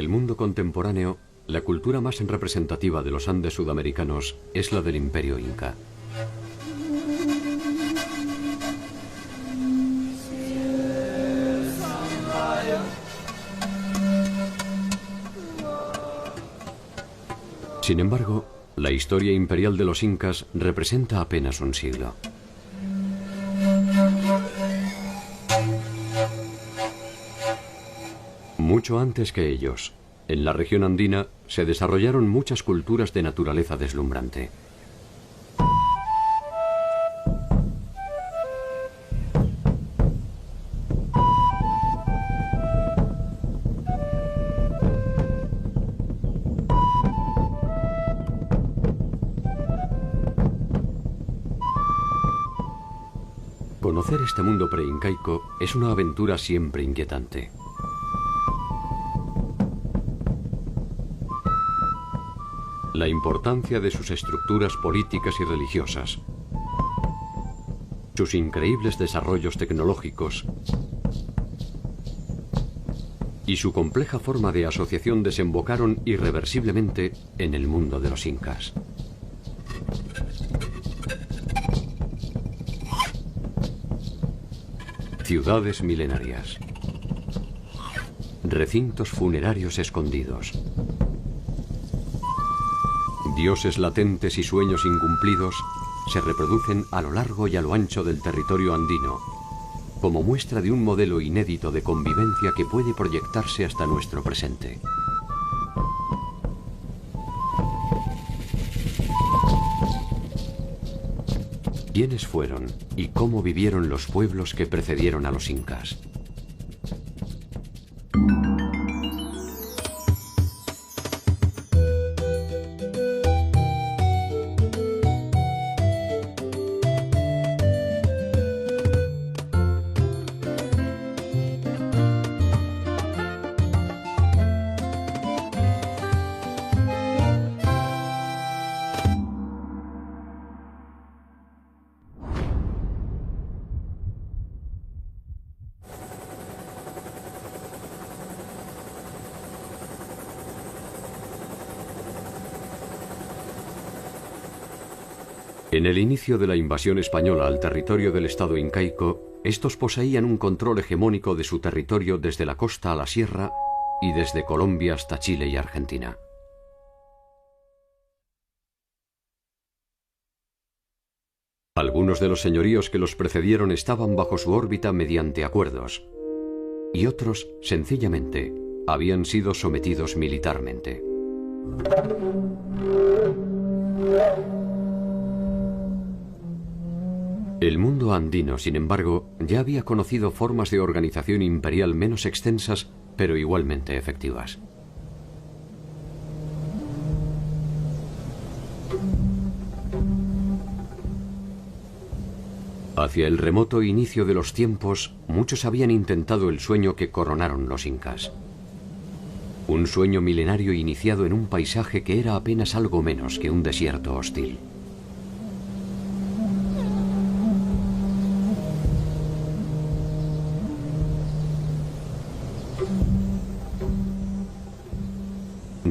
el mundo contemporáneo, la cultura más representativa de los Andes sudamericanos es la del Imperio Inca. Sin embargo, la historia imperial de los incas representa apenas un siglo. Mucho antes que ellos, en la región andina se desarrollaron muchas culturas de naturaleza deslumbrante. Conocer este mundo preincaico es una aventura siempre inquietante. La importancia de sus estructuras políticas y religiosas, sus increíbles desarrollos tecnológicos y su compleja forma de asociación desembocaron irreversiblemente en el mundo de los incas. Ciudades milenarias, recintos funerarios escondidos, dioses latentes y sueños incumplidos se reproducen a lo largo y a lo ancho del territorio andino, como muestra de un modelo inédito de convivencia que puede proyectarse hasta nuestro presente. ¿Quiénes fueron y cómo vivieron los pueblos que precedieron a los incas? En el inicio de la invasión española al territorio del estado incaico, estos poseían un control hegemónico de su territorio desde la costa a la sierra y desde Colombia hasta Chile y Argentina. Algunos de los señoríos que los precedieron estaban bajo su órbita mediante acuerdos, y otros, sencillamente, habían sido sometidos militarmente. El mundo andino, sin embargo, ya había conocido formas de organización imperial menos extensas, pero igualmente efectivas. Hacia el remoto inicio de los tiempos, muchos habían intentado el sueño que coronaron los incas. Un sueño milenario iniciado en un paisaje que era apenas algo menos que un desierto hostil.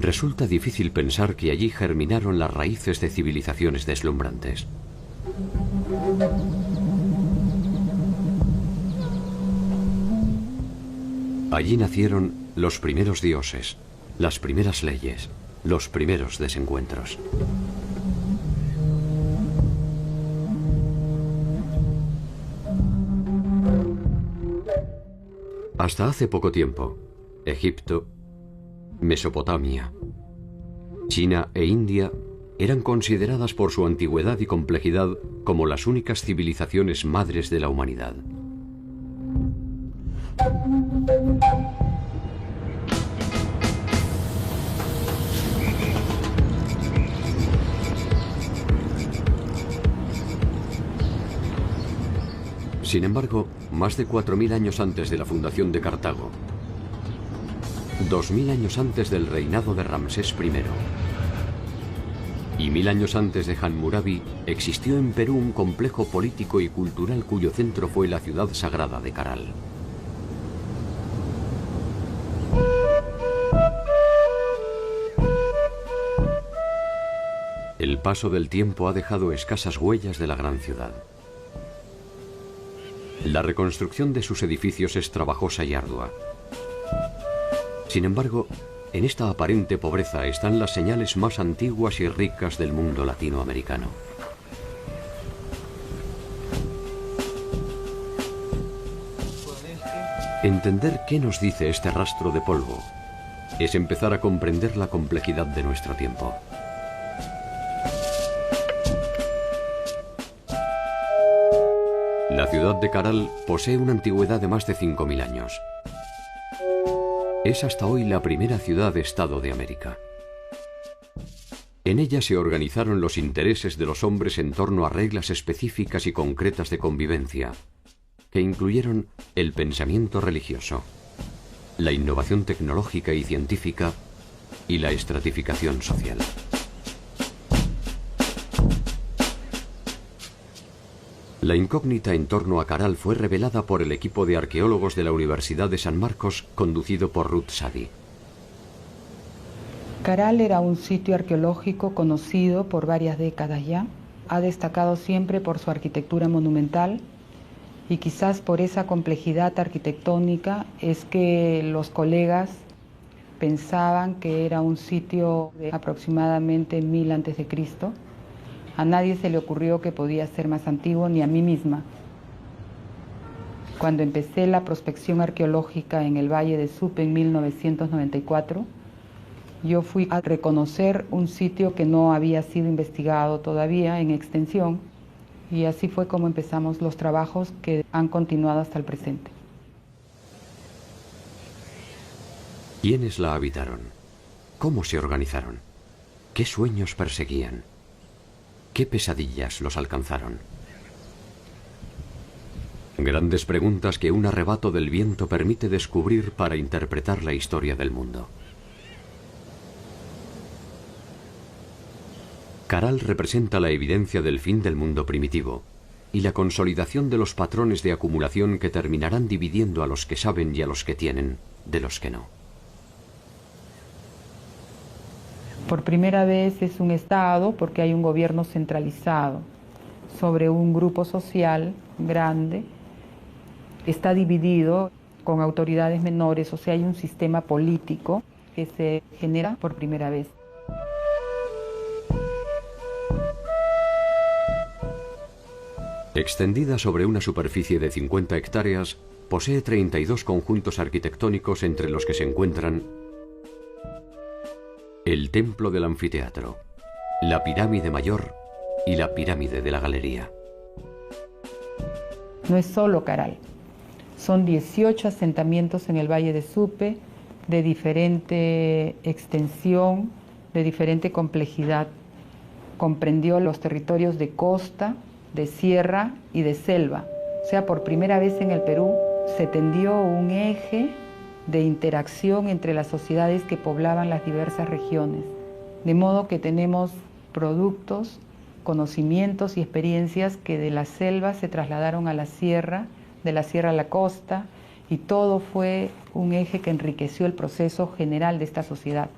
Resulta difícil pensar que allí germinaron las raíces de civilizaciones deslumbrantes. Allí nacieron los primeros dioses, las primeras leyes, los primeros desencuentros. Hasta hace poco tiempo, Egipto, Mesopotamia, China e India eran consideradas por su antigüedad y complejidad como las únicas civilizaciones madres de la humanidad. Sin embargo, más de 4000 años antes de la fundación de Cartago, 2000 años antes del reinado de Ramsés I y 1000 años antes de Hammurabi, existió en Perú un complejo político y cultural cuyo centro fue la ciudad sagrada de Caral. paso del tiempo ha dejado escasas huellas de la gran ciudad. La reconstrucción de sus edificios es trabajosa y ardua. Sin embargo, en esta aparente pobreza están las señales más antiguas y ricas del mundo latinoamericano. Entender qué nos dice este rastro de polvo es empezar a comprender la complejidad de nuestro tiempo. La ciudad de Caral posee una antigüedad de más de 5.000 años. Es hasta hoy la primera ciudad-estado de América. En ella se organizaron los intereses de los hombres en torno a reglas específicas y concretas de convivencia, que incluyeron el pensamiento religioso, la innovación tecnológica y científica y la estratificación social. La incógnita en torno a Caral fue revelada por el equipo de arqueólogos de la Universidad de San Marcos, conducido por Ruth Sadi. Caral era un sitio arqueológico conocido por varias décadas ya. Ha destacado siempre por su arquitectura monumental y quizás por esa complejidad arquitectónica es que los colegas pensaban que era un sitio de aproximadamente 1000 a.C. A nadie se le ocurrió que podía ser más antiguo, ni a mí misma. Cuando empecé la prospección arqueológica en el Valle de Supe en 1994, yo fui a reconocer un sitio que no había sido investigado todavía en extensión, y así fue como empezamos los trabajos que han continuado hasta el presente. ¿Quiénes la habitaron? ¿Cómo se organizaron? ¿Qué sueños perseguían? ¿Qué pesadillas los alcanzaron? Grandes preguntas que un arrebato del viento permite descubrir para interpretar la historia del mundo. Caral representa la evidencia del fin del mundo primitivo y la consolidación de los patrones de acumulación que terminarán dividiendo a los que saben y a los que tienen de los que no. Por primera vez es un Estado porque hay un gobierno centralizado sobre un grupo social grande. Está dividido con autoridades menores, o sea, hay un sistema político que se genera por primera vez. Extendida sobre una superficie de 50 hectáreas, posee 32 conjuntos arquitectónicos entre los que se encuentran el Templo del Anfiteatro, la Pirámide Mayor y la Pirámide de la Galería. No es solo Caral, son 18 asentamientos en el Valle de Supe, de diferente extensión, de diferente complejidad. Comprendió los territorios de costa, de sierra y de selva. O sea, por primera vez en el Perú se tendió un eje de interacción entre las sociedades que poblaban las diversas regiones. De modo que tenemos productos, conocimientos y experiencias que de la selva se trasladaron a la sierra, de la sierra a la costa, y todo fue un eje que enriqueció el proceso general de esta sociedad.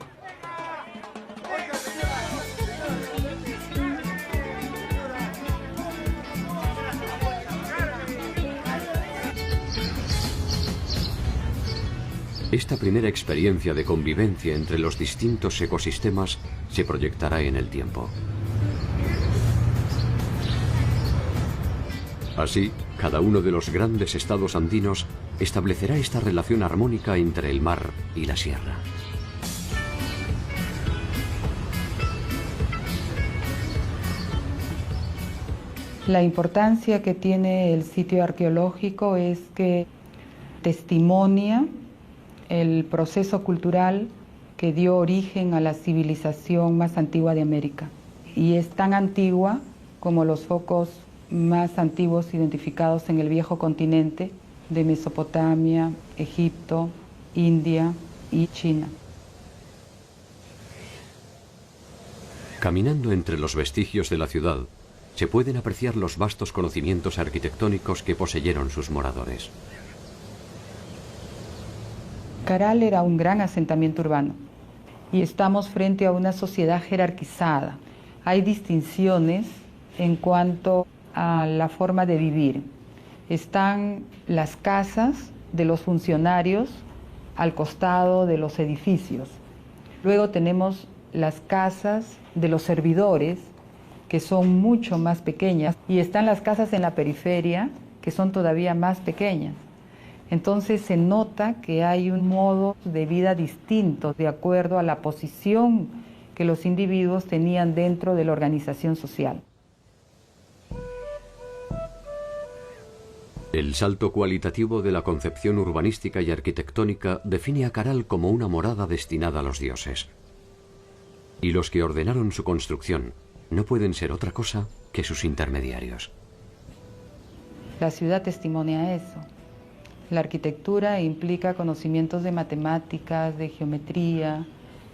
Esta primera experiencia de convivencia entre los distintos ecosistemas se proyectará en el tiempo. Así, cada uno de los grandes estados andinos establecerá esta relación armónica entre el mar y la sierra. La importancia que tiene el sitio arqueológico es que testimonia el proceso cultural que dio origen a la civilización más antigua de América. Y es tan antigua como los focos más antiguos identificados en el viejo continente de Mesopotamia, Egipto, India y China. Caminando entre los vestigios de la ciudad, se pueden apreciar los vastos conocimientos arquitectónicos que poseyeron sus moradores. Caral era un gran asentamiento urbano y estamos frente a una sociedad jerarquizada. hay distinciones en cuanto a la forma de vivir. Están las casas de los funcionarios al costado de los edificios. Luego tenemos las casas de los servidores, que son mucho más pequeñas, y están las casas en la periferia, que son todavía más pequeñas. Entonces se nota que hay un modo de vida distinto de acuerdo a la posición que los individuos tenían dentro de la organización social. El salto cualitativo de la concepción urbanística y arquitectónica define a Caral como una morada destinada a los dioses. Y los que ordenaron su construcción no pueden ser otra cosa que sus intermediarios. La ciudad testimonia eso. La arquitectura implica conocimientos de matemáticas, de geometría,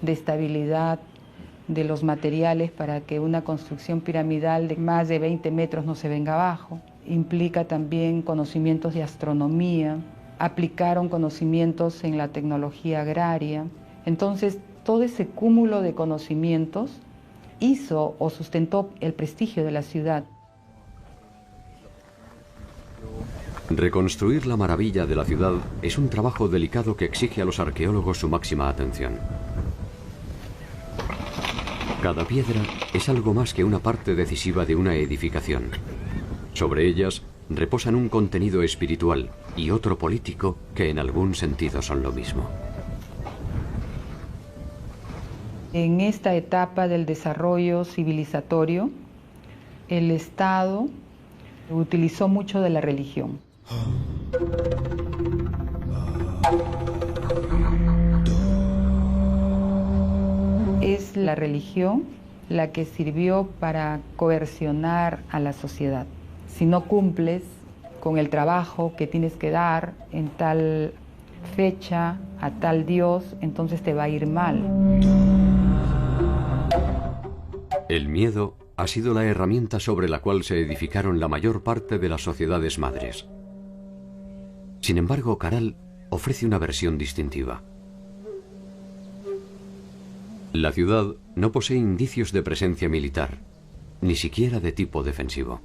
de estabilidad, de los materiales para que una construcción piramidal de más de 20 metros no se venga abajo. Implica también conocimientos de astronomía, aplicaron conocimientos en la tecnología agraria. Entonces, todo ese cúmulo de conocimientos hizo o sustentó el prestigio de la ciudad. Reconstruir la maravilla de la ciudad es un trabajo delicado que exige a los arqueólogos su máxima atención. Cada piedra es algo más que una parte decisiva de una edificación. Sobre ellas reposan un contenido espiritual y otro político que en algún sentido son lo mismo. En esta etapa del desarrollo civilizatorio, el Estado utilizó mucho de la religión. Es la religión la que sirvió para coercionar a la sociedad. Si no cumples con el trabajo que tienes que dar en tal fecha, a tal dios, entonces te va a ir mal. El miedo ha sido la herramienta sobre la cual se edificaron la mayor parte de las sociedades madres. Sin embargo, Caral ofrece una versión distintiva. La ciudad no posee indicios de presencia militar, ni siquiera de tipo defensivo.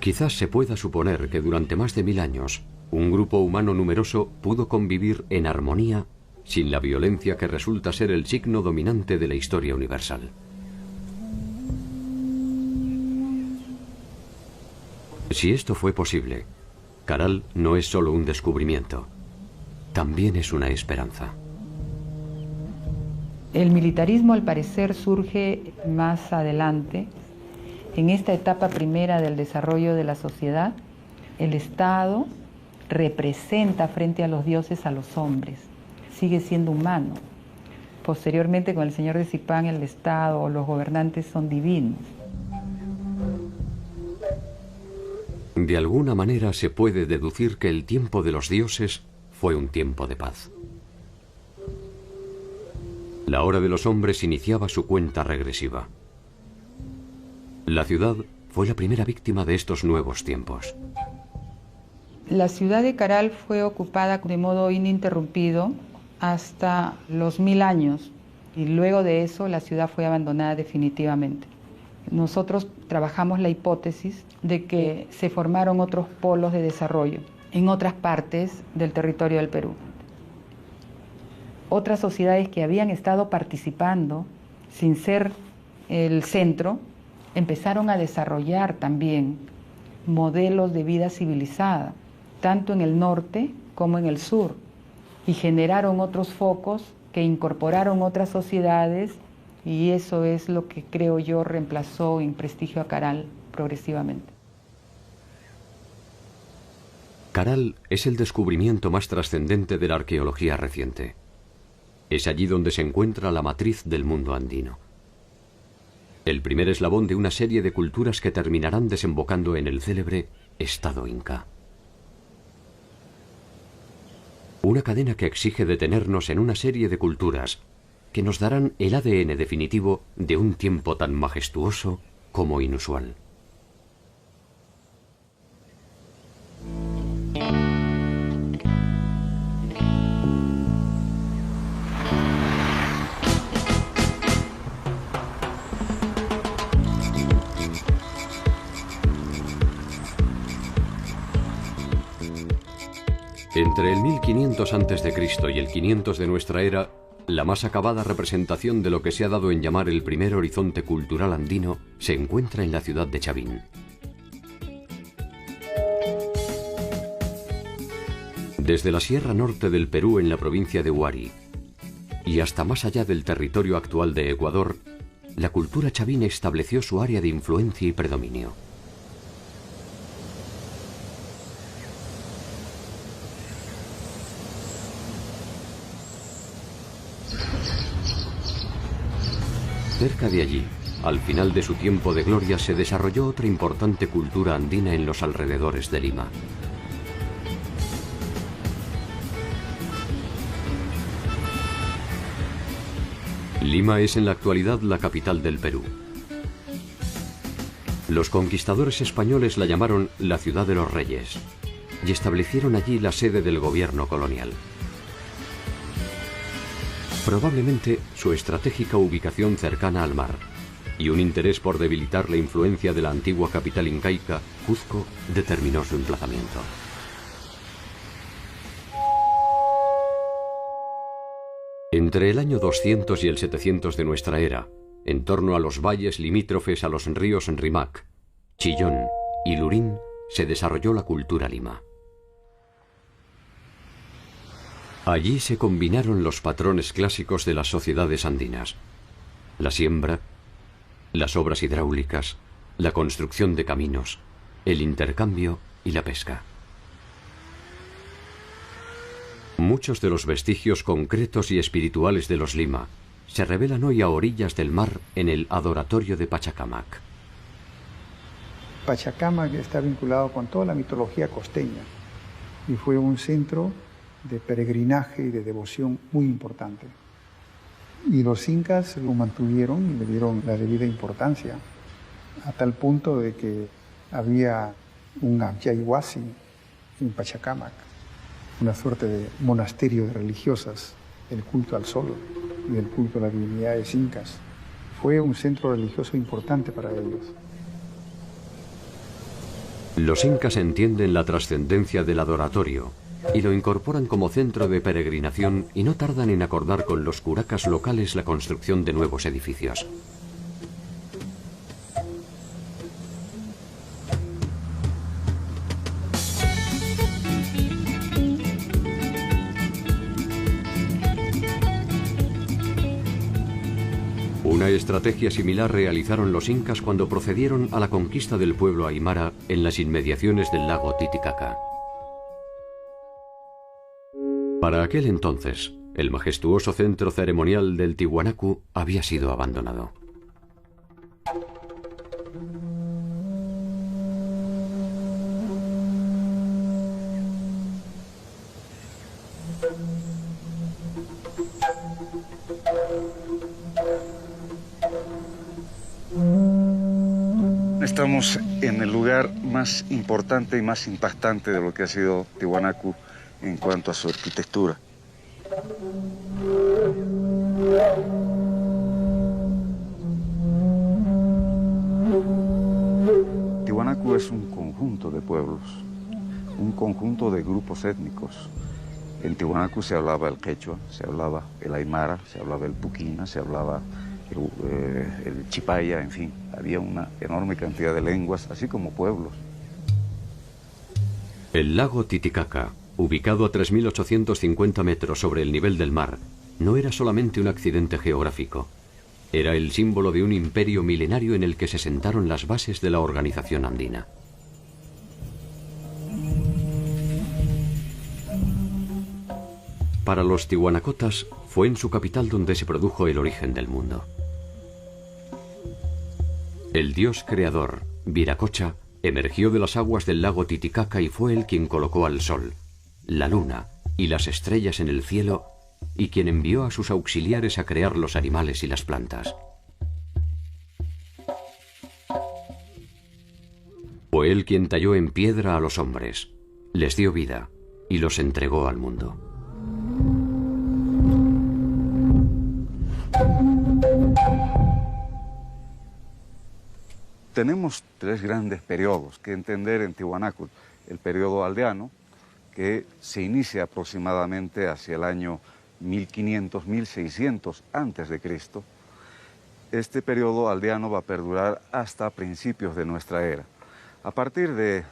Quizás se pueda suponer que durante más de 1000 años, un grupo humano numeroso pudo convivir en armonía sin la violencia que resulta ser el signo dominante de la historia universal. Si esto fue posible, Caral no es solo un descubrimiento, también es una esperanza. El militarismo, al parecer, surge más adelante. En esta etapa primera del desarrollo de la sociedad, el Estado representa frente a los dioses a los hombres, sigue siendo humano. Posteriormente, con el señor de Zipán, el Estado o los gobernantes son divinos. De alguna manera se puede deducir que el tiempo de los dioses fue un tiempo de paz. La hora de los hombres iniciaba su cuenta regresiva. La ciudad fue la primera víctima de estos nuevos tiempos. La ciudad de Caral fue ocupada de modo ininterrumpido hasta los 1000 años y luego de eso la ciudad fue abandonada definitivamente. Nosotros trabajamos la hipótesis de que se formaron otros polos de desarrollo en otras partes del territorio del Perú. Otras sociedades que habían estado participando sin ser el centro empezaron a desarrollar también modelos de vida civilizada, tanto en el norte como en el sur, y generaron otros focos que incorporaron otras sociedades, y eso es lo que creo yo reemplazó en prestigio a Caral progresivamente. Caral es el descubrimiento más trascendente de la arqueología reciente. Es allí donde se encuentra la matriz del mundo andino. El primer eslabón de una serie de culturas que terminarán desembocando en el célebre Estado Inca. Una cadena que exige detenernos en una serie de culturas que nos darán el ADN definitivo de un tiempo tan majestuoso como inusual. Entre el 1500 a.C. y el 500 de nuestra era, la más acabada representación de lo que se ha dado en llamar el primer horizonte cultural andino se encuentra en la ciudad de Chavín. Desde la Sierra Norte del Perú en la provincia de Huari y hasta más allá del territorio actual de Ecuador, la cultura chavín estableció su área de influencia y predominio. Cerca de allí, al final de su tiempo de gloria, se desarrolló otra importante cultura andina en los alrededores de Lima. Lima es en la actualidad la capital del Perú. Los conquistadores españoles la llamaron la Ciudad de los Reyes y establecieron allí la sede del gobierno colonial. Probablemente su estratégica ubicación cercana al mar y un interés por debilitar la influencia de la antigua capital incaica, Cuzco, determinó su emplazamiento. Entre el año 200 y el 700 de nuestra era, en torno a los valles limítrofes a los ríos Rímac, Chillón y Lurín, se desarrolló la cultura lima. Allí se combinaron los patrones clásicos de las sociedades andinas: la siembra, las obras hidráulicas, la construcción de caminos, el intercambio y la pesca. Muchos de los vestigios concretos y espirituales de los Lima se revelan hoy a orillas del mar en el adoratorio de Pachacamac. Pachacamac está vinculado con toda la mitología costeña y fue un centro de peregrinaje y de devoción muy importante. Y los incas lo mantuvieron y le dieron la debida importancia, a tal punto de que había un Abyahuasi en Pachacamac, una suerte de monasterio de religiosas, el culto al sol y el culto a las divinidades incas. Fue un centro religioso importante para ellos. Los incas entienden la trascendencia del adoratorio y lo incorporan como centro de peregrinación y no tardan en acordar con los curacas locales la construcción de nuevos edificios. Una estrategia similar realizaron los incas cuando procedieron a la conquista del pueblo aymara en las inmediaciones del lago Titicaca. Para aquel entonces, el majestuoso centro ceremonial del Tiwanaku había sido abandonado. Estamos en el lugar más importante y más impactante de lo que ha sido Tiwanaku en cuanto a su arquitectura. Tiwanaku es un conjunto de pueblos, un conjunto de grupos étnicos. En Tiwanaku se hablaba el quechua, se hablaba el aymara, se hablaba el puquina, se hablaba el chipaya, en fin, había una enorme cantidad de lenguas, así como pueblos. El lago Titicaca, ubicado a 3.850 metros sobre el nivel del mar, no era solamente un accidente geográfico. Era el símbolo de un imperio milenario en el que se sentaron las bases de la organización andina. Para los tiwanacotas, fue en su capital donde se produjo el origen del mundo. El dios creador, Viracocha, emergió de las aguas del lago Titicaca y fue él quien colocó al sol, la luna y las estrellas en el cielo y quien envió a sus auxiliares a crear los animales y las plantas. Fue él quien talló en piedra a los hombres, les dio vida y los entregó al mundo. Tenemos tres grandes periodos que entender en Tiwanaku: el periodo aldeano, que se inicia aproximadamente hacia el año 1500, 1600 antes de Cristo. Este periodo aldeano va a perdurar hasta principios de nuestra era. A partir de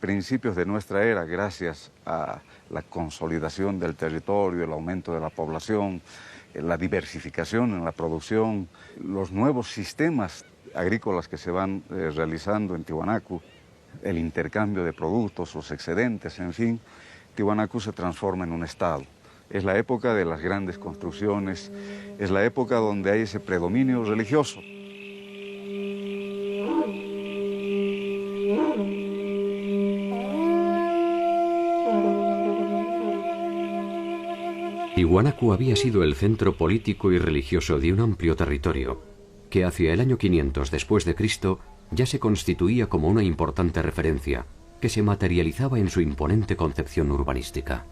principios de nuestra era, gracias a la consolidación del territorio, el aumento de la población, la diversificación en la producción, los nuevos sistemas agrícolas que se van realizando en Tiwanaku, el intercambio de productos, los excedentes, en fin, Tiwanaku se transforma en un estado. Es la época de las grandes construcciones, es la época donde hay ese predominio religioso. Tiwanaku había sido el centro político y religioso de un amplio territorio, que hacia el año 500 después de Cristo ya se constituía como una importante referencia, que se materializaba en su imponente concepción urbanística.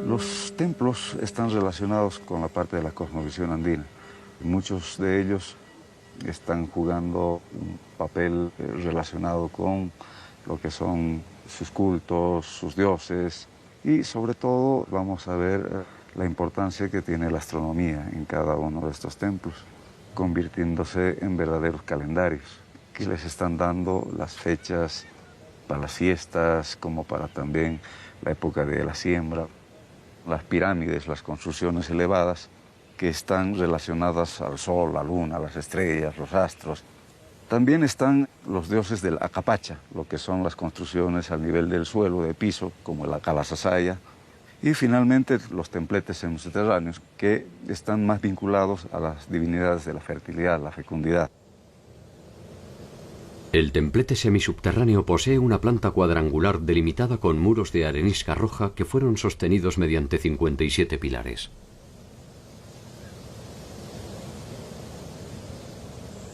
Los templos están relacionados con la parte de la cosmovisión andina. Muchos de ellos están jugando un papel relacionado con lo que son sus cultos, sus dioses, y sobre todo vamos a ver la importancia que tiene la astronomía en cada uno de estos templos, convirtiéndose en verdaderos calendarios que les están dando las fechas para las fiestas, como para también la época de la siembra. Las pirámides, las construcciones elevadas que están relacionadas al sol, la luna, las estrellas, los astros. También están los dioses del Acapacha, lo que son las construcciones al nivel del suelo, de piso, como la Calasasaya. Y finalmente los templetes subterráneos, que están más vinculados a las divinidades de la fertilidad, la fecundidad. El templete semisubterráneo posee una planta cuadrangular delimitada con muros de arenisca roja que fueron sostenidos mediante 57 pilares.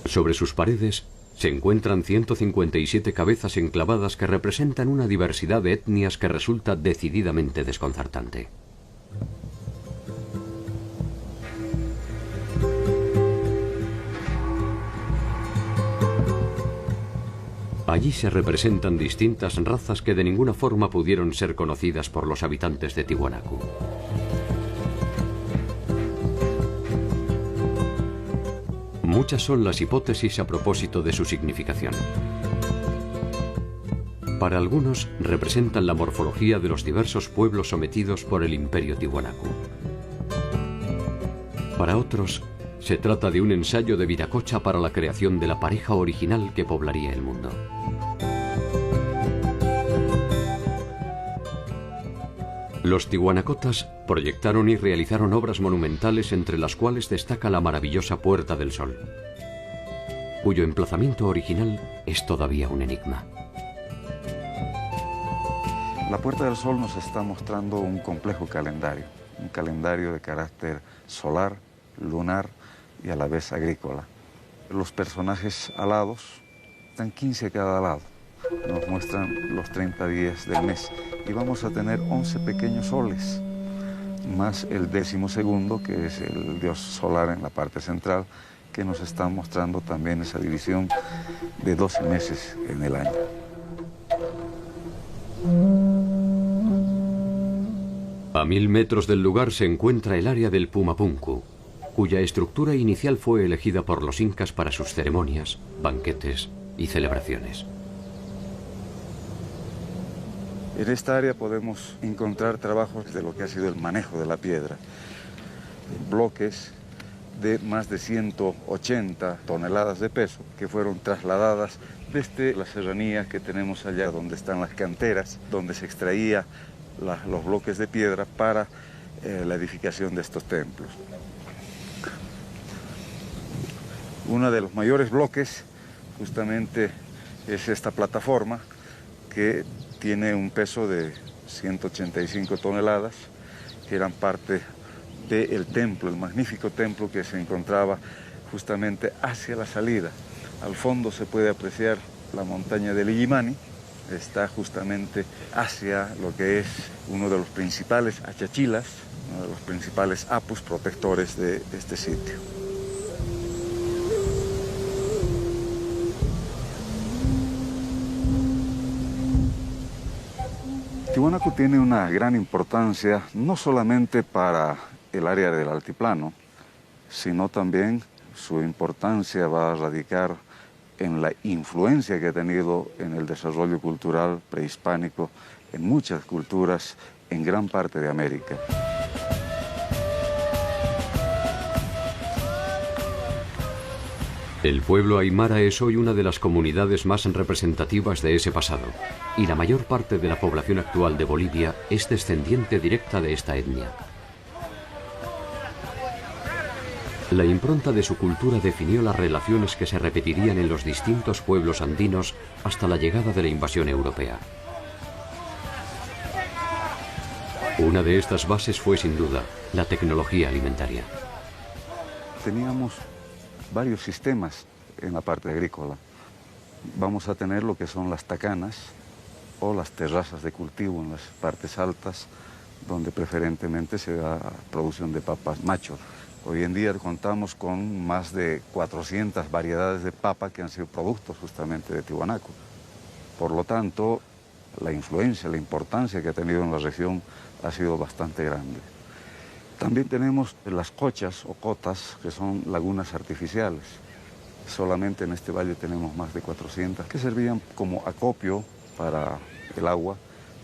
Sobre sus paredes se encuentran 157 cabezas enclavadas que representan una diversidad de etnias que resulta decididamente desconcertante. Allí se representan distintas razas que de ninguna forma pudieron ser conocidas por los habitantes de Tiwanaku. Muchas son las hipótesis a propósito de su significación. Para algunos representan la morfología de los diversos pueblos sometidos por el imperio Tiwanaku. Para otros, se trata de un ensayo de Viracocha para la creación de la pareja original que poblaría el mundo. Los tiwanacotas proyectaron y realizaron obras monumentales, entre las cuales destaca la maravillosa Puerta del Sol, cuyo emplazamiento original es todavía un enigma. La Puerta del Sol nos está mostrando un complejo calendario, un calendario de carácter solar, lunar y a la vez agrícola. Los personajes alados están 15 a cada lado. Nos muestran los 30 días del mes y vamos a tener 11 pequeños soles, más el 12º, que es el dios solar en la parte central, que nos está mostrando también esa división de 12 meses en el año. A 1000 metros del lugar se encuentra el área del Pumapunku, cuya estructura inicial fue elegida por los incas para sus ceremonias, banquetes y celebraciones. En esta área podemos encontrar trabajos de lo que ha sido el manejo de la piedra, bloques de más de 180 toneladas de peso que fueron trasladadas desde la serranía que tenemos allá, donde están las canteras, donde se extraía los bloques de piedra para la edificación de estos templos. Uno de los mayores bloques justamente es esta plataforma, que tiene un peso de 185 toneladas, que eran parte del templo, el magnífico templo que se encontraba justamente hacia la salida. Al fondo se puede apreciar la montaña del Illimani, está justamente hacia lo que es uno de los principales achachilas, uno de los principales apus protectores de este sitio. Tiwanaku tiene una gran importancia no solamente para el área del altiplano, sino también su importancia va a radicar en la influencia que ha tenido en el desarrollo cultural prehispánico en muchas culturas en gran parte de América. El pueblo aymara es hoy una de las comunidades más representativas de ese pasado, y la mayor parte de la población actual de Bolivia es descendiente directa de esta etnia. La impronta de su cultura definió las relaciones que se repetirían en los distintos pueblos andinos hasta la llegada de la invasión europea. Una de estas bases fue, sin duda, la tecnología alimentaria. Teníamos varios sistemas en la parte agrícola. Vamos a tener lo que son las tacanas o las terrazas de cultivo en las partes altas, donde preferentemente se da producción de papas macho. Hoy en día contamos con más de 400 variedades de papa que han sido productos justamente de Tiwanaku. Por lo tanto, la influencia, la importancia que ha tenido en la región ha sido bastante grande. También tenemos las cochas o cotas, que son lagunas artificiales. Solamente en este valle tenemos más de 400, que servían como acopio para el agua,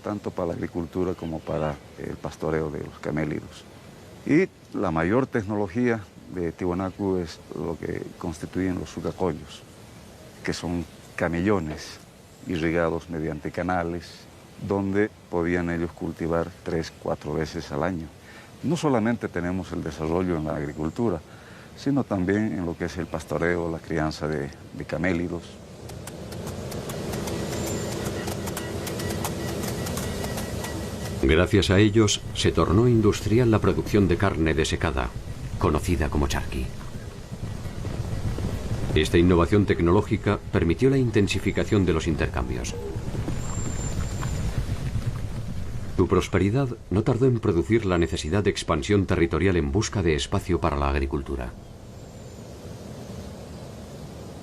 tanto para la agricultura como para el pastoreo de los camélidos. Y la mayor tecnología de Tiwanaku es lo que constituyen los sucacollos, que son camellones irrigados mediante canales, donde podían ellos cultivar 3-4 veces al año. No solamente tenemos el desarrollo en la agricultura, sino también en lo que es el pastoreo, la crianza de camélidos. Gracias a ellos, se tornó industrial la producción de carne desecada, conocida como charqui. Esta innovación tecnológica permitió la intensificación de los intercambios. Su prosperidad no tardó en producir la necesidad de expansión territorial en busca de espacio para la agricultura.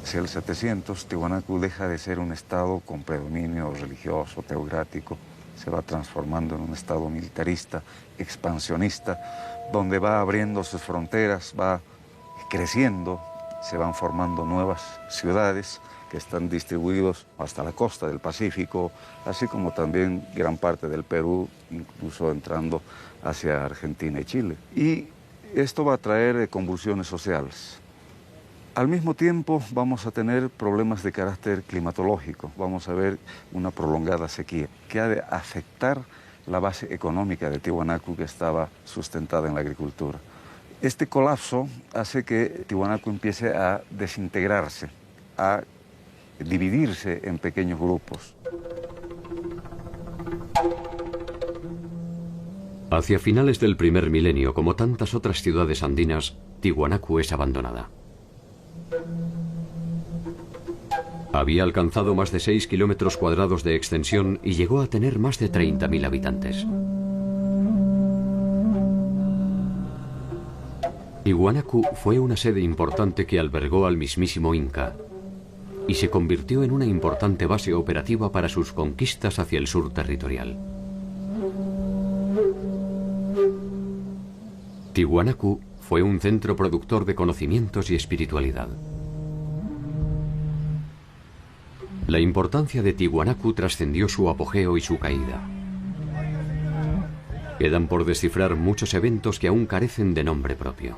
Hacia el 700, Tiwanaku deja de ser un estado con predominio religioso, teocrático, se va transformando en un estado militarista, expansionista, donde va abriendo sus fronteras, va creciendo, se van formando nuevas ciudades que están distribuidos hasta la costa del Pacífico, así como también gran parte del Perú, incluso entrando hacia Argentina y Chile. Y esto va a traer convulsiones sociales. Al mismo tiempo vamos a tener problemas de carácter climatológico, vamos a ver una prolongada sequía que ha de afectar la base económica de Tiwanaku, que estaba sustentada en la agricultura. Este colapso hace que Tiwanaku empiece a desintegrarse, a dividirse en pequeños grupos. Hacia finales del primer milenio, como tantas otras ciudades andinas, Tiwanaku es abandonada. Había alcanzado más de 6 kilómetros cuadrados de extensión y llegó a tener más de 30.000 habitantes. Tiwanaku fue una sede importante que albergó al mismísimo Inca y se convirtió en una importante base operativa para sus conquistas hacia el sur territorial. Tiwanaku fue un centro productor de conocimientos y espiritualidad. La importancia de Tiwanaku trascendió su apogeo y su caída. Quedan por descifrar muchos eventos que aún carecen de nombre propio.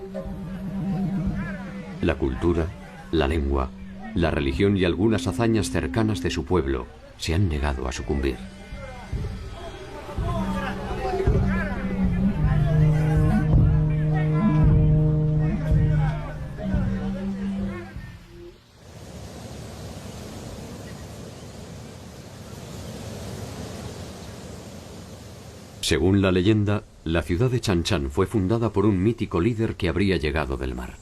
La cultura, la lengua, la religión y algunas hazañas cercanas de su pueblo se han negado a sucumbir. Según la leyenda, la ciudad de Chanchan fue fundada por un mítico líder que habría llegado del mar.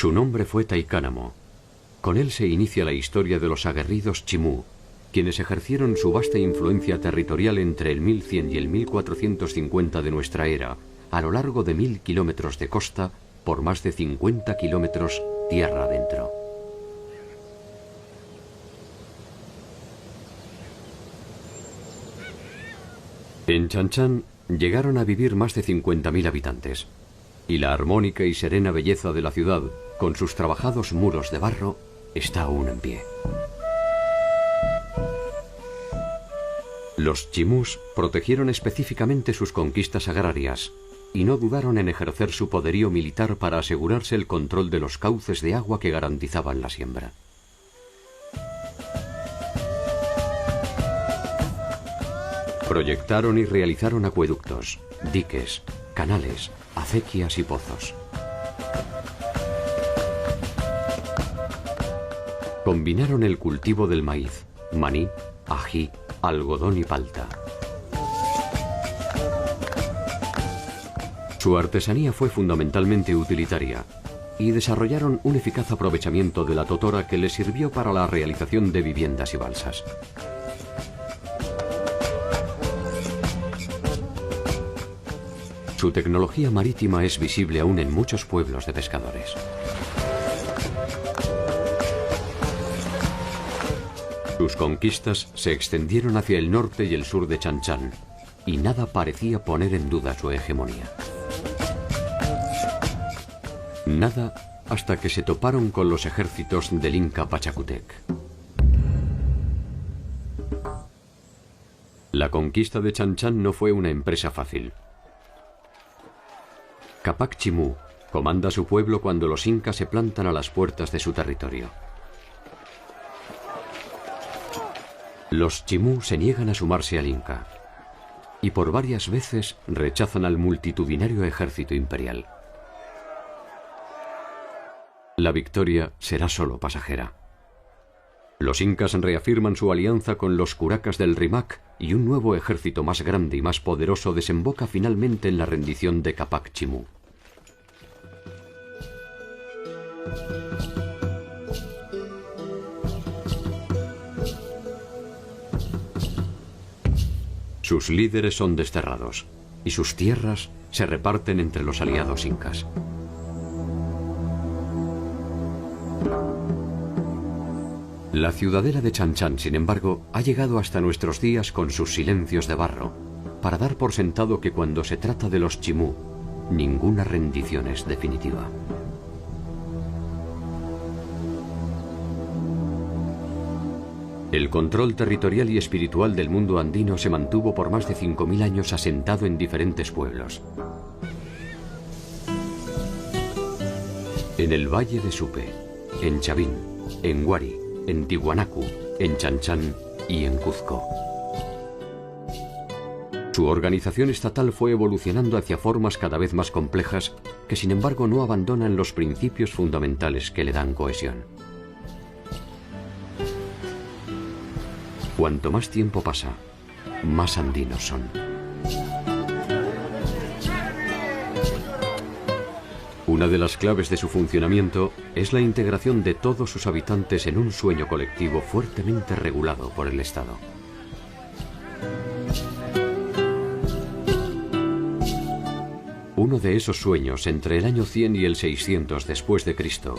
Su nombre fue Taikánamo. Con él se inicia la historia de los aguerridos Chimú, quienes ejercieron su vasta influencia territorial entre el 1100 y el 1450 de nuestra era, a lo largo de 1000 kilómetros de costa por más de 50 kilómetros tierra adentro. En Chan Chan llegaron a vivir más de 50.000 habitantes, y la armónica y serena belleza de la ciudad, con sus trabajados muros de barro, está aún en pie. Los chimús protegieron específicamente sus conquistas agrarias y no dudaron en ejercer su poderío militar para asegurarse el control de los cauces de agua que garantizaban la siembra. Proyectaron y realizaron acueductos, diques, canales, acequias y pozos. Combinaron el cultivo del maíz, maní, ají, algodón y palta. Su artesanía fue fundamentalmente utilitaria y desarrollaron un eficaz aprovechamiento de la totora que les sirvió para la realización de viviendas y balsas. Su tecnología marítima es visible aún en muchos pueblos de pescadores. Sus conquistas se extendieron hacia el norte y el sur de Chan Chan, y nada parecía poner en duda su hegemonía. Nada hasta que se toparon con los ejércitos del Inca Pachacútec. La conquista de Chan Chan no fue una empresa fácil. Capac Chimú comanda a su pueblo cuando los incas se plantan a las puertas de su territorio. Los chimú se niegan a sumarse al Inca y por varias veces rechazan al multitudinario ejército imperial. La victoria será solo pasajera. Los incas reafirman su alianza con los curacas del Rimac y un nuevo ejército más grande y más poderoso desemboca finalmente en la rendición de Capac Chimú. Sus líderes son desterrados y sus tierras se reparten entre los aliados incas. La ciudadela de Chan Chan, sin embargo, ha llegado hasta nuestros días con sus silencios de barro, para dar por sentado que cuando se trata de los chimú, ninguna rendición es definitiva. El control territorial y espiritual del mundo andino se mantuvo por más de 5.000 años asentado en diferentes pueblos. En el Valle de Supe, en Chavín, en Huari, en Tiwanaku, en Chan Chan y en Cuzco. Su organización estatal fue evolucionando hacia formas cada vez más complejas que sin embargo no abandonan los principios fundamentales que le dan cohesión. Cuanto más tiempo pasa, más andinos son. Una de las claves de su funcionamiento es la integración de todos sus habitantes en un sueño colectivo fuertemente regulado por el Estado. Uno de esos sueños, entre el año 100 y el 600 después de Cristo,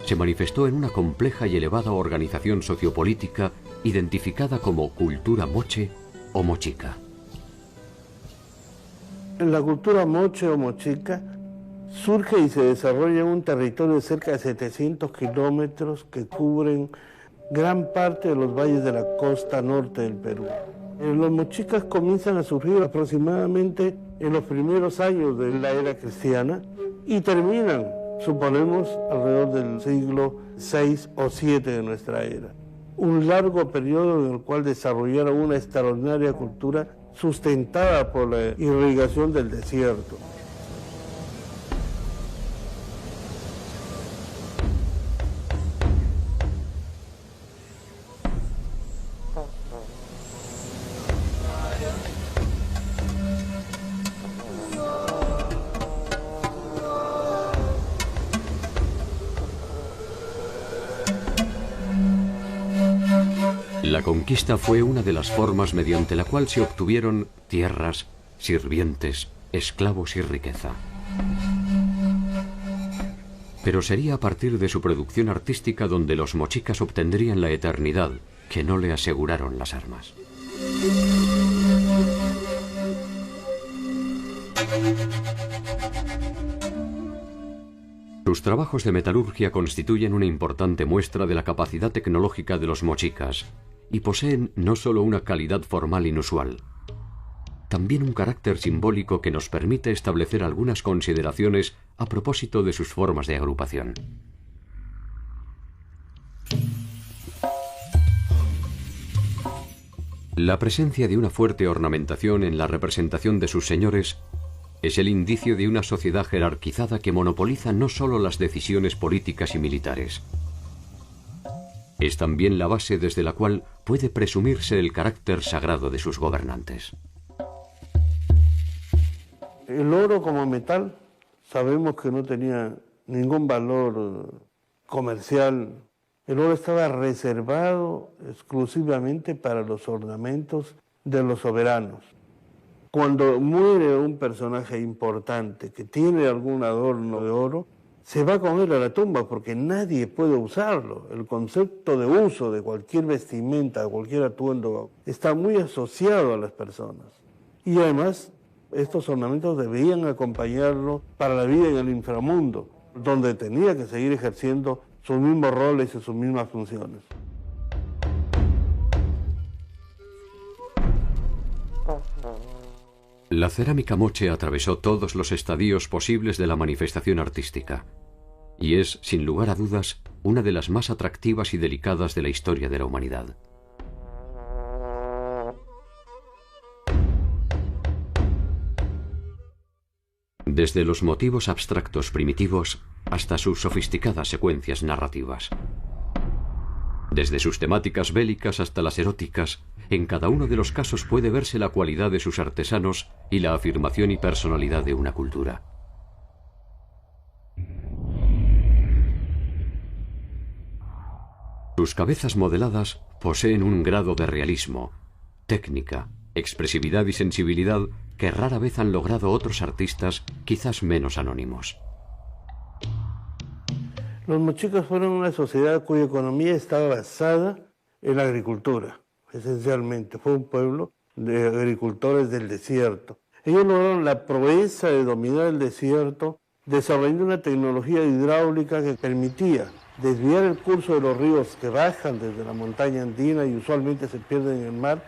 se manifestó en una compleja y elevada organización sociopolítica identificada como cultura moche o mochica. La cultura moche o mochica surge y se desarrolla en un territorio de cerca de 700 kilómetros que cubren gran parte de los valles de la costa norte del Perú. Los mochicas comienzan a surgir aproximadamente en los primeros años de la era cristiana y terminan, suponemos, alrededor del siglo VI o VII de nuestra era. Un largo periodo en el cual desarrollaron una extraordinaria cultura sustentada por la irrigación del desierto. La conquista fue una de las formas mediante la cual se obtuvieron tierras, sirvientes, esclavos y riqueza. Pero sería a partir de su producción artística donde los mochicas obtendrían la eternidad que no le aseguraron las armas. Sus trabajos de metalurgia constituyen una importante muestra de la capacidad tecnológica de los mochicas y poseen no solo una calidad formal inusual, también un carácter simbólico que nos permite establecer algunas consideraciones a propósito de sus formas de agrupación. La presencia de una fuerte ornamentación en la representación de sus señores es el indicio de una sociedad jerarquizada que monopoliza no solo las decisiones políticas y militares. Es también la base desde la cual puede presumirse el carácter sagrado de sus gobernantes. El oro como metal sabemos que no tenía ningún valor comercial. El oro estaba reservado exclusivamente para los ornamentos de los soberanos. Cuando muere un personaje importante que tiene algún adorno de oro, se va con él a la tumba porque nadie puede usarlo. El concepto de uso de cualquier vestimenta, de cualquier atuendo, está muy asociado a las personas. Y además, estos ornamentos debían acompañarlo para la vida en el inframundo, donde tenía que seguir ejerciendo sus mismos roles y sus mismas funciones. La cerámica moche atravesó todos los estadios posibles de la manifestación artística y es, sin lugar a dudas, una de las más atractivas y delicadas de la historia de la humanidad. Desde los motivos abstractos primitivos hasta sus sofisticadas secuencias narrativas. Desde sus temáticas bélicas hasta las eróticas, en cada uno de los casos puede verse la cualidad de sus artesanos y la afirmación y personalidad de una cultura. Sus cabezas modeladas poseen un grado de realismo, técnica, expresividad y sensibilidad que rara vez han logrado otros artistas quizás menos anónimos. Los mochicas fueron una sociedad cuya economía estaba basada en la agricultura, esencialmente. Fue un pueblo de agricultores del desierto. Ellos lograron la proeza de dominar el desierto, desarrollando una tecnología hidráulica que permitía desviar el curso de los ríos que bajan desde la montaña andina y usualmente se pierden en el mar,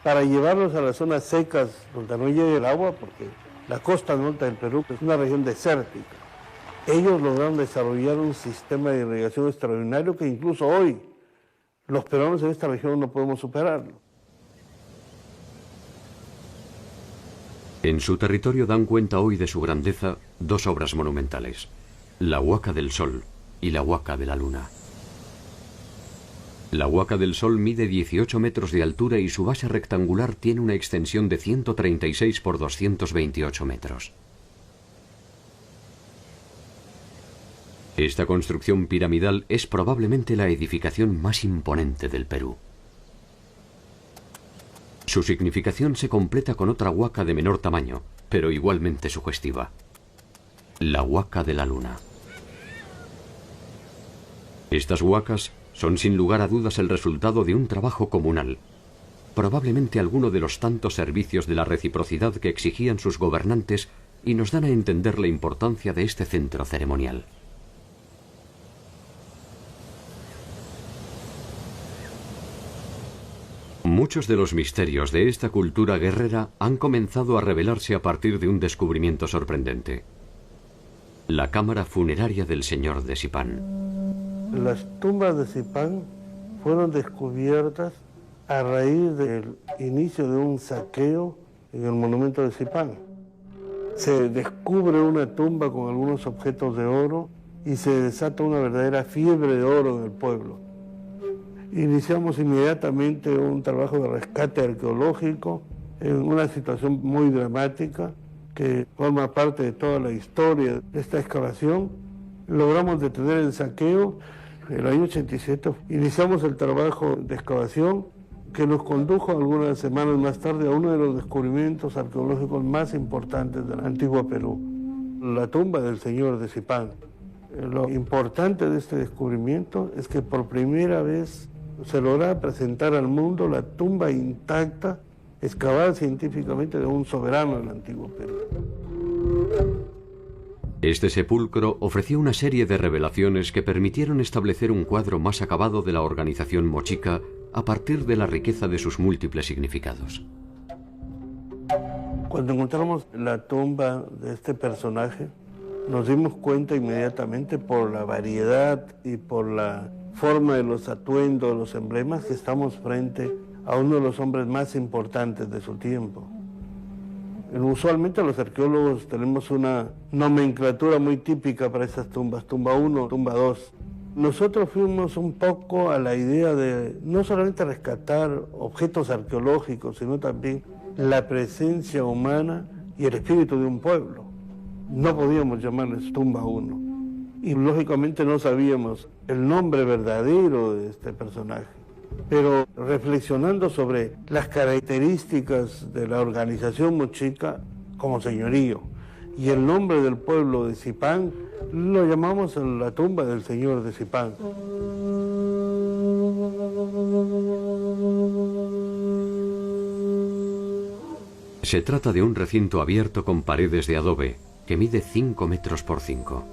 para llevarlos a las zonas secas donde no llega el agua, porque la costa norte del Perú es una región desértica. Ellos lograron desarrollar un sistema de irrigación extraordinario que incluso hoy los peruanos en esta región no podemos superarlo. En su territorio dan cuenta hoy de su grandeza dos obras monumentales, la Huaca del Sol y la Huaca de la Luna. La Huaca del Sol mide 18 metros de altura y su base rectangular tiene una extensión de 136 por 228 metros. Esta construcción piramidal es probablemente la edificación más imponente del Perú. Su significación se completa con otra huaca de menor tamaño, pero igualmente sugestiva. La Huaca de la Luna. Estas huacas son sin lugar a dudas el resultado de un trabajo comunal, probablemente alguno de los tantos servicios de la reciprocidad que exigían sus gobernantes y nos dan a entender la importancia de este centro ceremonial. Muchos de los misterios de esta cultura guerrera han comenzado a revelarse a partir de un descubrimiento sorprendente: la cámara funeraria del señor de Sipán. Las tumbas de Sipán fueron descubiertas a raíz del inicio de un saqueo en el monumento de Sipán. Se descubre una tumba con algunos objetos de oro y se desata una verdadera fiebre de oro en el pueblo. Iniciamos inmediatamente un trabajo de rescate arqueológico en una situación muy dramática que forma parte de toda la historia de esta excavación. Logramos detener el saqueo. En el año 87 iniciamos el trabajo de excavación que nos condujo algunas semanas más tarde a uno de los descubrimientos arqueológicos más importantes del antiguo Perú, la tumba del señor de Sipán. Lo importante de este descubrimiento es que por primera vez se logra presentar al mundo la tumba intacta, excavada científicamente, de un soberano del antiguo Perú. Este sepulcro ofreció una serie de revelaciones que permitieron establecer un cuadro más acabado de la organización mochica a partir de la riqueza de sus múltiples significados. Cuando encontramos la tumba de este personaje, nos dimos cuenta inmediatamente por la variedad y por la forma de los atuendos, los emblemas, que estamos frente a uno de los hombres más importantes de su tiempo. Usualmente los arqueólogos tenemos una nomenclatura muy típica para esas tumbas, tumba 1, tumba 2. Nosotros fuimos un poco a la idea de no solamente rescatar objetos arqueológicos, sino también la presencia humana y el espíritu de un pueblo. No podíamos llamarles tumba 1 y lógicamente no sabíamos el nombre verdadero de este personaje. Pero reflexionando sobre las características de la organización mochica como señorío y el nombre del pueblo de Zipán, lo llamamos la tumba del señor de Zipán. Se trata de un recinto abierto con paredes de adobe que mide 5 metros por 5.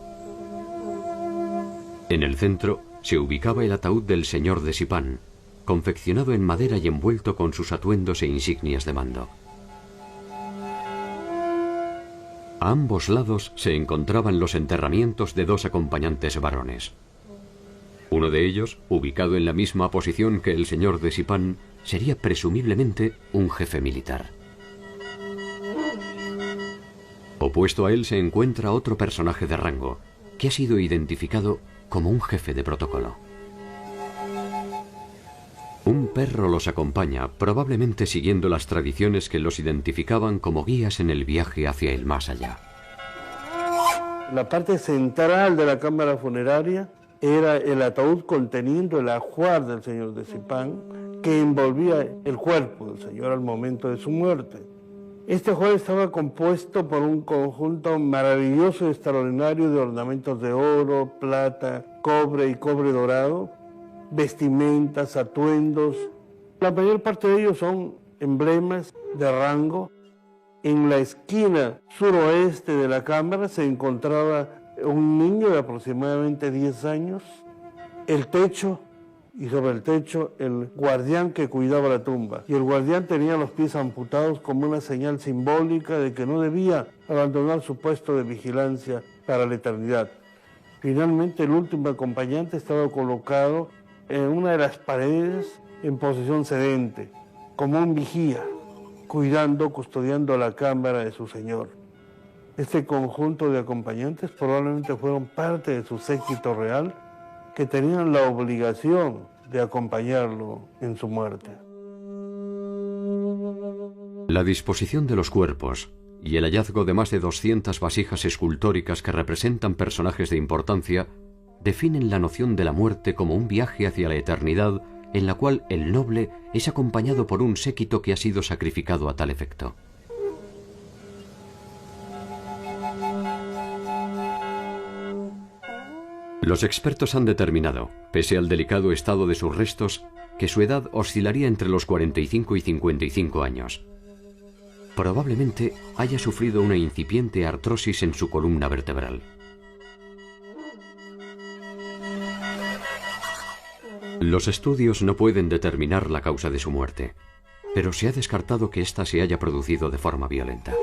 En el centro se ubicaba el ataúd del señor de Zipán, confeccionado en madera y envuelto con sus atuendos e insignias de mando. A ambos lados se encontraban los enterramientos de 2 acompañantes varones. Uno de ellos, ubicado en la misma posición que el señor de Zipán, sería presumiblemente un jefe militar. Opuesto a él se encuentra otro personaje de rango, que ha sido identificado como un jefe de protocolo. Un perro los acompaña, probablemente siguiendo las tradiciones que los identificaban como guías en el viaje hacia el más allá. La parte central de la cámara funeraria era el ataúd conteniendo el ajuar del señor de Zipán, que envolvía el cuerpo del señor al momento de su muerte. Este ajuar estaba compuesto por un conjunto maravilloso y extraordinario de ornamentos de oro, plata, cobre y cobre dorado, vestimentas, atuendos. La mayor parte de ellos son emblemas de rango. En la esquina suroeste de la cámara se encontraba un niño de aproximadamente 10 años, el techo, y sobre el techo el guardián que cuidaba la tumba. Y el guardián tenía los pies amputados como una señal simbólica de que no debía abandonar su puesto de vigilancia para la eternidad. Finalmente el último acompañante estaba colocado en una de las paredes en posición sedente, como un vigía, cuidando, custodiando la cámara de su señor. Este conjunto de acompañantes probablemente fueron parte de su séquito real, que tenían la obligación de acompañarlo en su muerte. La disposición de los cuerpos y el hallazgo de más de 200 vasijas escultóricas que representan personajes de importancia definen la noción de la muerte como un viaje hacia la eternidad en la cual el noble es acompañado por un séquito que ha sido sacrificado a tal efecto. Los expertos han determinado, pese al delicado estado de sus restos, que su edad oscilaría entre los 45 y 55 años. Probablemente haya sufrido una incipiente artrosis en su columna vertebral. Los estudios no pueden determinar la causa de su muerte, pero se ha descartado que ésta se haya producido de forma violenta.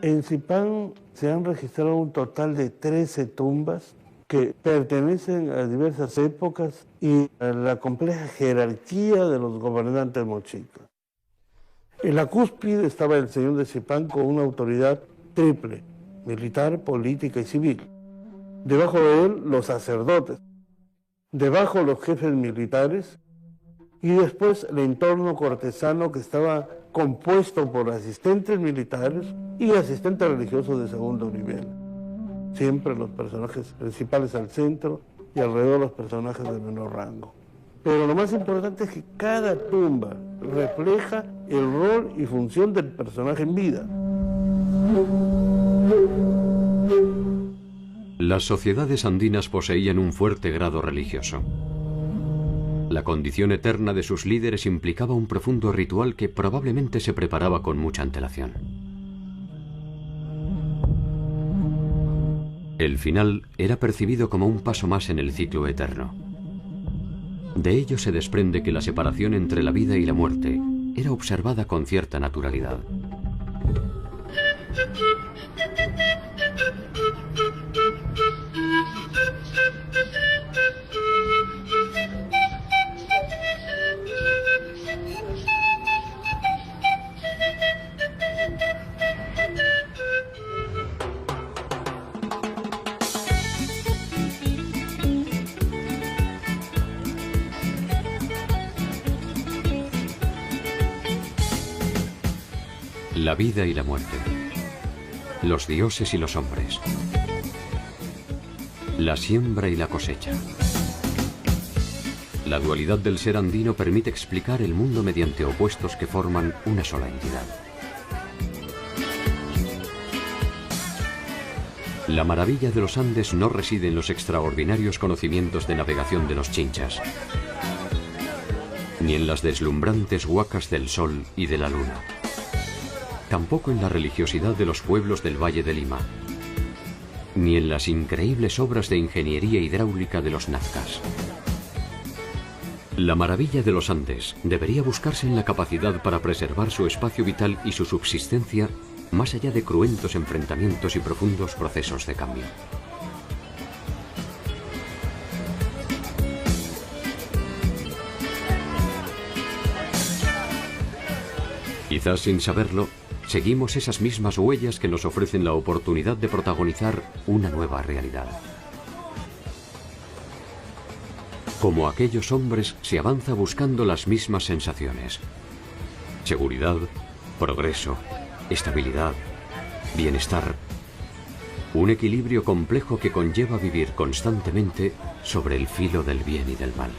En Zipán se han registrado un total de 13 tumbas que pertenecen a diversas épocas y a la compleja jerarquía de los gobernantes mochicas. En la cúspide estaba el señor de Zipán con una autoridad triple, militar, política y civil. Debajo de él los sacerdotes, debajo los jefes militares y después el entorno cortesano que estaba compuesto por asistentes militares y asistentes religiosos de segundo nivel. Siempre los personajes principales al centro y alrededor los personajes de menor rango. Pero lo más importante es que cada tumba refleja el rol y función del personaje en vida. Las sociedades andinas poseían un fuerte grado religioso. La condición eterna de sus líderes implicaba un profundo ritual que probablemente se preparaba con mucha antelación. El final era percibido como un paso más en el ciclo eterno. De ello se desprende que la separación entre la vida y la muerte era observada con cierta naturalidad. La vida y la muerte, los dioses y los hombres, la siembra y la cosecha. La dualidad del ser andino permite explicar el mundo mediante opuestos que forman una sola entidad. La maravilla de los Andes no reside en los extraordinarios conocimientos de navegación de los Chinchas, ni en las deslumbrantes huacas del sol y de la luna. Tampoco en la religiosidad de los pueblos del Valle de Lima, ni en las increíbles obras de ingeniería hidráulica de los nazcas. La maravilla de los Andes debería buscarse en la capacidad para preservar su espacio vital y su subsistencia más allá de cruentos enfrentamientos y profundos procesos de cambio. Quizás sin saberlo, seguimos esas mismas huellas que nos ofrecen la oportunidad de protagonizar una nueva realidad. Como aquellos hombres, se avanza buscando las mismas sensaciones: seguridad, progreso, estabilidad, bienestar. Un equilibrio complejo que conlleva vivir constantemente sobre el filo del bien y del mal.